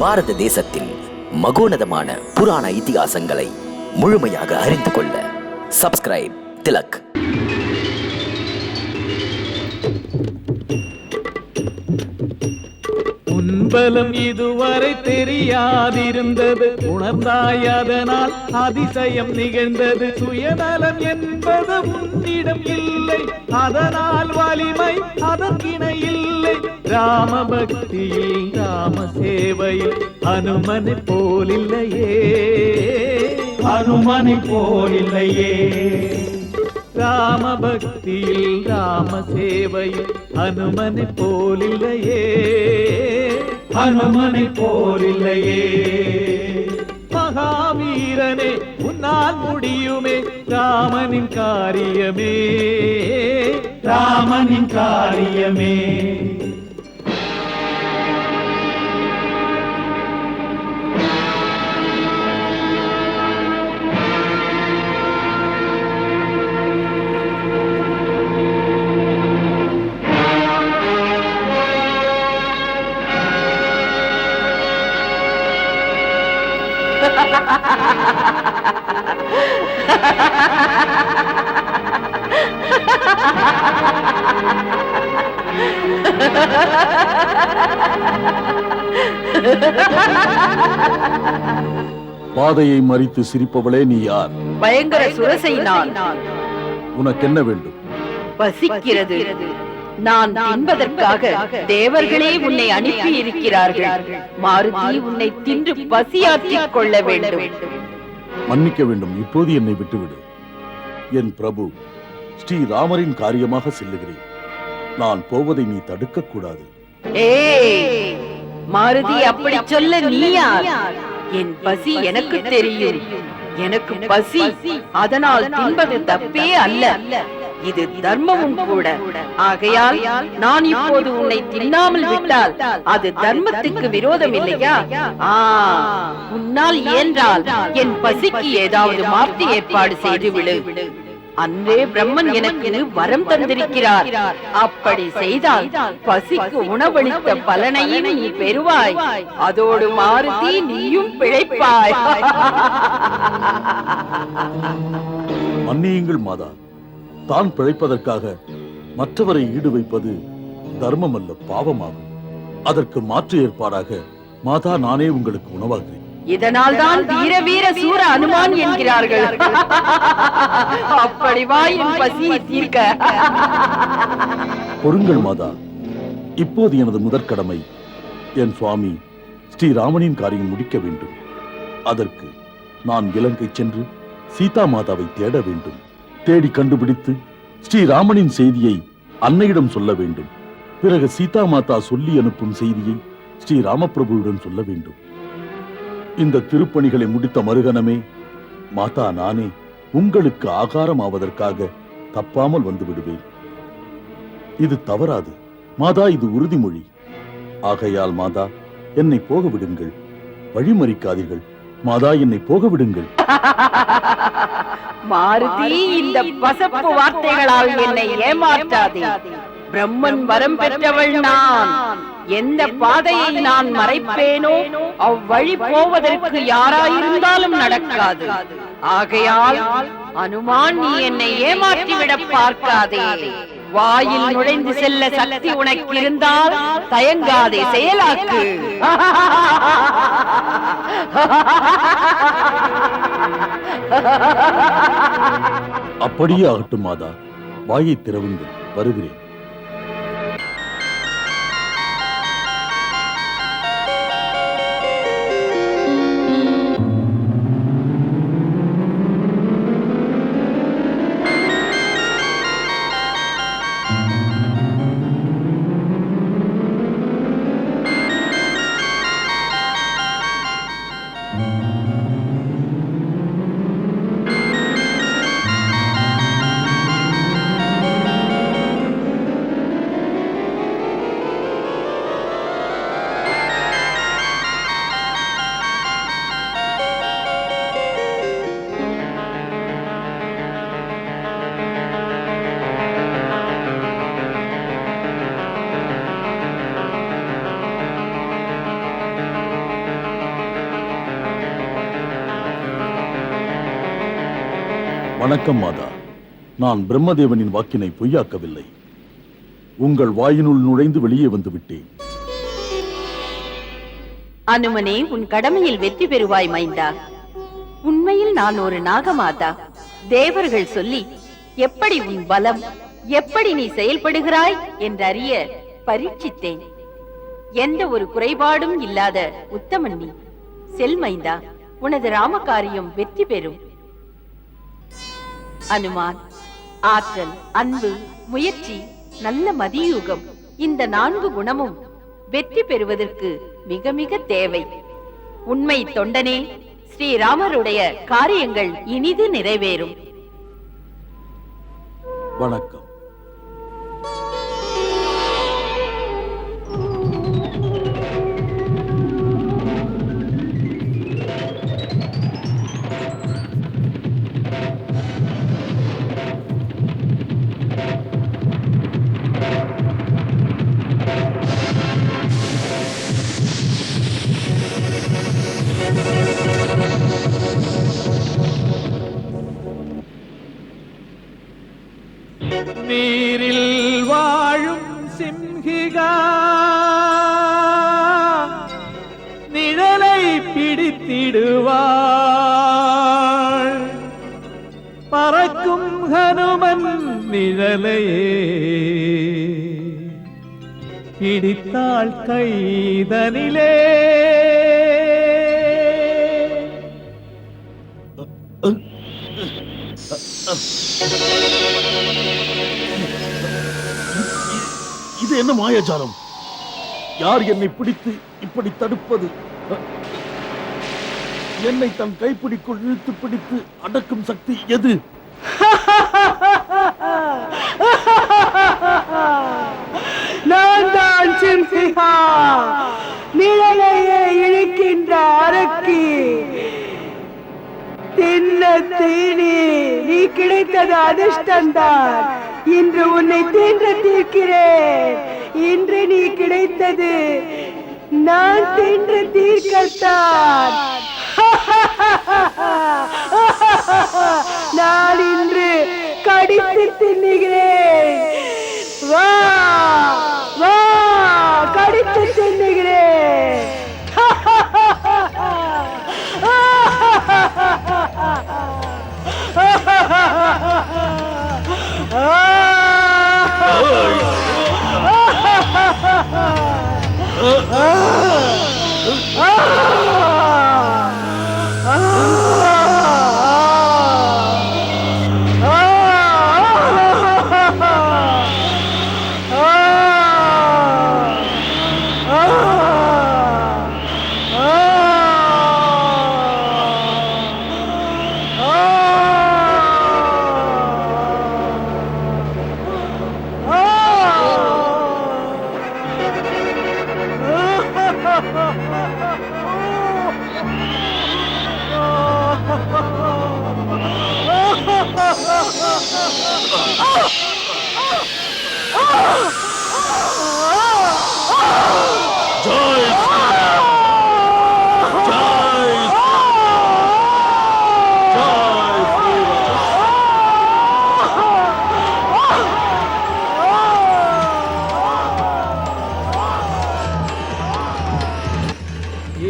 பாரத தேசத்தின் மகோனதமான புராண இதிகாசங்களை முழுமையாக அறிந்து கொள்ள சப்ஸ்கிரைப் திலக். உன்பலம் இதுவரை தெரியாதிருந்தது, உணர்ந்தாய் அதனால் அதிசயம் நிகழ்ந்தது. சுயநலம் என்பது உன்னிடம் இல்லை, அதனால் வலிமை அதற்கிணை இல்லை. ராம பக்தியில் ராம சேவையில் அனுமனை போலில்லையே, அனுமனை போலில்லையே. ராம பக்தியில் ராம சேவையில் அனுமனை போலில்லையே, அனுமனை போலில்லையே. மகாவீரனே உன்னால் முடியுமே ராமனின் காரியமே, ராமனின் காரியமே. பாதையை மறித்து சிரிப்பவளே நீ யார்? பயங்கர சுரசை நான். உனக்கு என்ன வேண்டும்? பசிக்கிறது. நான் தின்பதற்காக தேவர்களே உன்னை அனுப்பி இருக்கிறார்கள். மாருதி உன்னை தின்று பசியாற்றிக் கொள்ள வேண்டும். மன்னிக்க வேண்டும், இப்போது என்னை விட்டுவிடு. என் பிரபு ஸ்ரீ ராமரின் காரியமாக செல்லுகிறேன். நான் போவதை நீ தடுக்க கூடாது. ஏய் மாருதி, அப்படி சொல்ல நீ யார்? என் பசி எனக்கு தெரியும். எனக்கு பசி, அதனால் தின்பது தப்பே அல்ல, இது தர்மமும் கூட. ஆகையால் நான் இப்போது உன்னை தின்னாமல் விட்டால் அது தர்மத்துக்கு விரோதம் இல்லையா? உன்னால் இயன்றால் என் பசிக்கு ஏதாவது மாற்று ஏற்பாடு செய்து விடு. அன்றே பிரம்மன் எனக்கு வரம் தந்திருக்கிறார். அப்படி செய்தால் பசிக்கு உணவளித்த பலனையும் நீ பெறுவாய். அதோடு மாருதி நீயும் பிழைப்பாய். மன்னியுங்கள் மாதா, தான் பிழைப்பதற்காக மற்றவரை ஈடு வைப்பது தர்மம் அல்ல, பாவமாகும். அதற்கு மாற்று ஏற்பாடாக மாதா நானே உங்களுக்கு உணவாகிறேன். இதனால் தான் வீர வீர சூர அனுமான் என்கிறார்கள். அப்படி வா, என் பசியை தீர்க்க. பொறுங்கள் மாதா, இப்போது எனது முதற்கடமை என் சுவாமி ஸ்ரீராமனின் காரியம் முடிக்க வேண்டும். அதற்கு நான் இலங்கை சென்று சீதா மாதாவை தேட வேண்டும். தேடி கண்டுபிடித்து ஸ்ரீராமனின் செய்தியை அன்னையிடம் சொல்ல வேண்டும். பிறகு சீதா மாதா சொல்லி அனுப்பும் செய்தியை ஸ்ரீ ராமபிரபுவிடம் சொல்ல வேண்டும். இந்த திருப்பணிகளை முடித்த மறுகணமே மாதா நானே உங்களுக்கு ஆகாரம் ஆவதற்காக தப்பாமல் வந்து விடுவேன். இது தவறாது மாதா, இது உறுதிமொழி. ஆகையால் மாதா என்னை போக விடுங்கள், வழிமறிக்காதீர்கள். மாதா என்னை போக விடுங்கள். மாருதி, இந்த பசப்பு வார்த்தைகளால் என்னை ஏமாற்றாதே. பிரம்மன் வரம் பெற்றவள் நான். எந்த பாதையை நான் மறைப்பேனோ அவ்வழி போவதற்கு யாராயிருந்தாலும் நடக்காது. ஆகையால் அனுமான், நீ என்னை ஏமாற்றிவிட பார்க்காதே. வாயில் நுழைந்து செல்ல சக்தி உனக்கு இருந்தால் தயங்காதே, செயலாக்கு. அப்படியே ஆகட்டும் மாதா, வாயை திறவுங்கள், வருகிறேன். வணக்கம் மாதா. நான் பிரம்மதேவனின் வாக்கினை பொய்யாக்கவில்லை. உங்கள் வாயினுள் நுழைந்து வெளியே வந்து விட்டேன். அனுமனே, உன் கடமையில் வெற்றி பெறுவாய் மைந்தா. உண்மையில் நான் ஒரு நாகமாதா. தேவர்கள் சொல்லி எப்படி உன் பலம், எப்படி நீ செயல்படுகிறாய் என்றறிய பரீட்சித்தேன். எந்த ஒரு குறைபாடும் இல்லாத உத்தமன் நீ. செல் மைந்தா, உனது ராமகாரியம் வெற்றி பெறும். அனுமான், ஆற்றல், அன்பு, முயற்சி, நல்ல மதியூகம், இந்த 4 குணமும் வெற்றி பெறுவதற்கு மிக மிக தேவை. உண்மை தொண்டனே, ஸ்ரீராமருடைய காரியங்கள் இனிது நிறைவேறும். வணக்கம். நீரில் வாழும் சிம்ஹிகா நிழலை பிடித்திடுவாள். பறக்கும் ஹனுமன் நிழலையே பிடித்தாள் கைதனிலே. இது என்ன மாயாஜாலம்? யார் என்னை பிடித்து இப்படி தடுப்பது? என்னை தன் கைப்பிடிக்குள் இழுத்து பிடித்து அடக்கும் சக்தி எது? நான் தான் சிம்ஹா, நிழலையே இழுக்கின்ற அரக்கி. தின்ன தீனி, நீ கிடைத்தது அதிர்ஷ்டம்தான். இன்று உன்னை தின்று தீர்க்கிறேன். இன்று நீ கிடைத்தது நான் தின்று தீர்க்கத்தான். நான் இன்று கடித்து தின்னுகிறேன். வா வா, கடித்து தின்னுகிறேன்.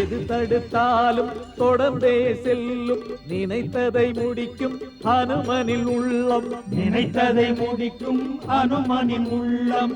எது தடுத்தாலும் தொடர்ந்தே செல்லும், நினைத்ததை முடிக்கும் ஹனுமனின் உள்ளம். நினைத்ததை முடிக்கும் ஹனுமனின் உள்ளம்.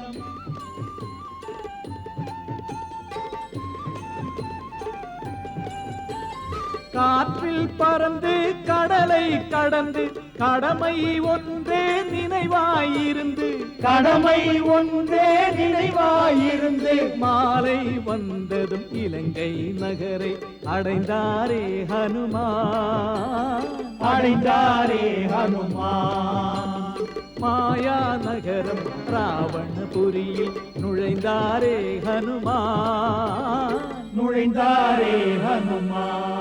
காற்றில் பறந்து கடலை கடந்து கடமை ஒன்றே நினைவாயிருந்து, கடமை ஒன்றே நினைவாயிருந்து மாலை வந்ததும் இலங்கை நகரை அடைந்தாரே ஹனுமான். அடைந்தாரே ஹனுமான். மாயா நகரம் ராவணபுரியில் நுழைந்தாரே ஹனுமான். நுழைந்தாரே ஹனுமான்.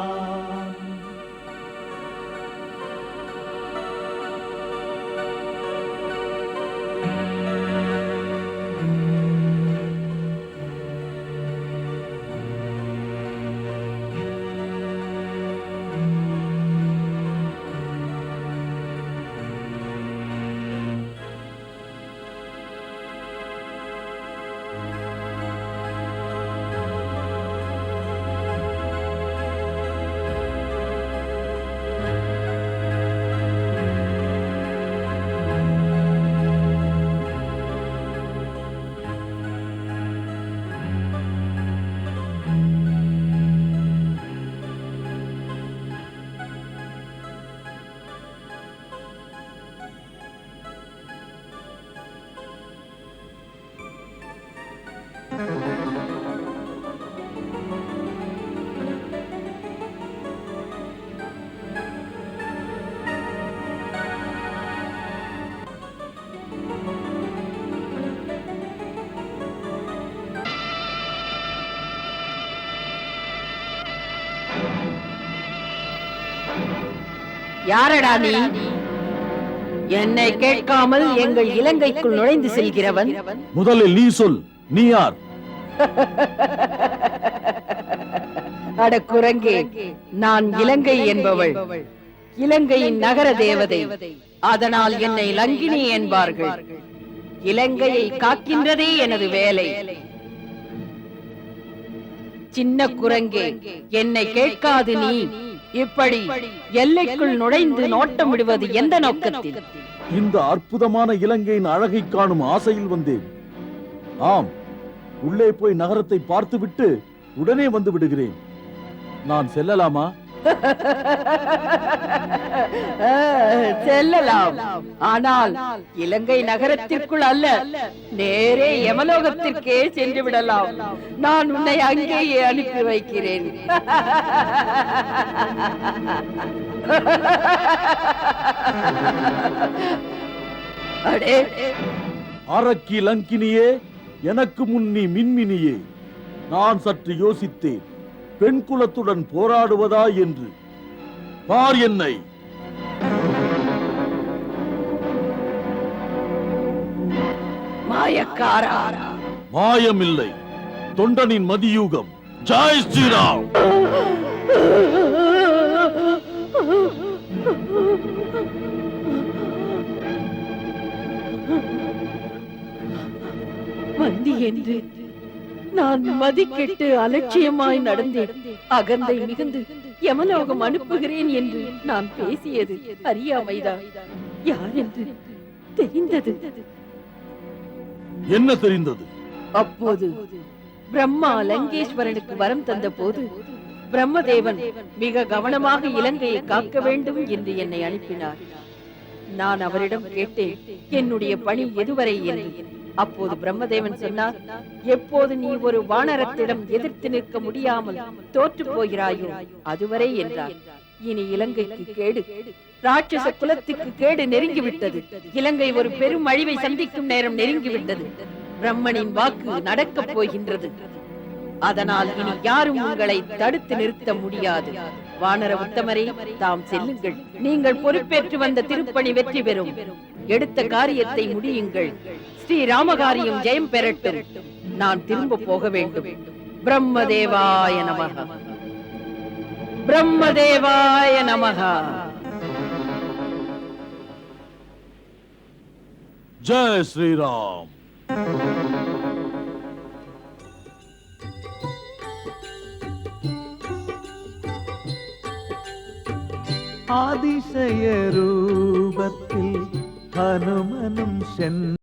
யாரடா நீ? என்னை கேட்காமல் எங்கள் இலங்கைக்குள் நுழைந்து செல்கிறவன்? முதலில் நீ சொல், நீ யார்? அட குரங்கே, நான் இலங்கை என்பவள், இலங்கையின் நகர தேவதை. அதனால் என்னை லங்கினி என்பார்கள். இலங்கையை காக்கின்றதே எனது வேலை. சின்ன குரங்கே, என்னை கேட்காது நீ இப்படி எல்லைக்குள் நுழைந்து நோட்டம் விடுவது எந்த நோக்கத்தில்? இந்த அற்புதமான இலங்கையின் அழகை காணும் ஆசையில் வந்தேன். ஆம், உள்ளே போய் நகரத்தை பார்த்துவிட்டு உடனே வந்து விடுகிறேன். நான் செல்லலாமா? செல்லலாம், ஆனால் இலங்கை நகரத்திற்குள் அல்ல, நேரே யமலோகத்திற்கே சென்று விடலாம். நான் உன்னை அங்கேயே அனுப்பி வைக்கிறேன். அடே அரக்கி லங்கினியே, எனக்கு முன் நீ மின்மினியே. நான் சற்று யோசித்தேன், பெண் குலத்துடன் போராடுவதா என்று. பார் என்னை. மாயக்காரா! மாயமில்லை, தொண்டனின் மதியூகம். ஜெய் ஸ்ரீராம். மந்தி என்று நான் மதிக்கெட்டு அலட்சியமாய் நடந்தேன். அகந்தை மிகுந்து யமலோகம் அனுப்புகிறேன் என்று நான் பேசியது அறியாமைதான். யார் என்று தெரிந்தது. என்ன தெரிந்தது? அப்போது பிரம்மா லங்கேஸ்வரனுக்கு வரம் தந்த போது பிரம்மதேவன் மிக கவனமாக இலங்கையை காக்க வேண்டும் என்று என்னை அனுப்பினார். நான் அவரிடம் கேட்டேன், என்னுடைய பணி எதுவரை என்று. அப்போது பிரம்மதேவன் சொன்னார், எப்போது நீ ஒரு வானரத்திடம் எதிர்த்து நிற்க முடியாமல் தோற்று போகிறாயோ அதுவரை என்றார். இனி இலங்கைக்கு கேடு, ராட்சச குலத்துக்கு கேடு நெருங்கிவிட்டது. இலங்கை ஒரு பெரும் அழிவை சந்திக்கும் நேரம் நெருங்கிவிட்டது. பிரம்மனின் வாக்கு நடக்கப் போகின்றது. அதனால் இனி யாரும் உங்களை தடுத்து நிறுத்த முடியாது. வானர உத்தமரே, தாம் செல்லுங்கள். நீங்கள் பொறுப்பேற்று வந்த திருப்பணி வெற்றி பெறும். எடுத்த காரியத்தை முடியுங்கள். ஸ்ரீ ராமகாரியம் ஜெயம் பெறட்டும். நான் திரும்ப போக வேண்டும். பிரம்மதேவாய நமக. பிரம்மதேவாய நமக. ஜெய் ஸ்ரீராம். அதிசய ரூபத்தில் ஹனுமனும் சென்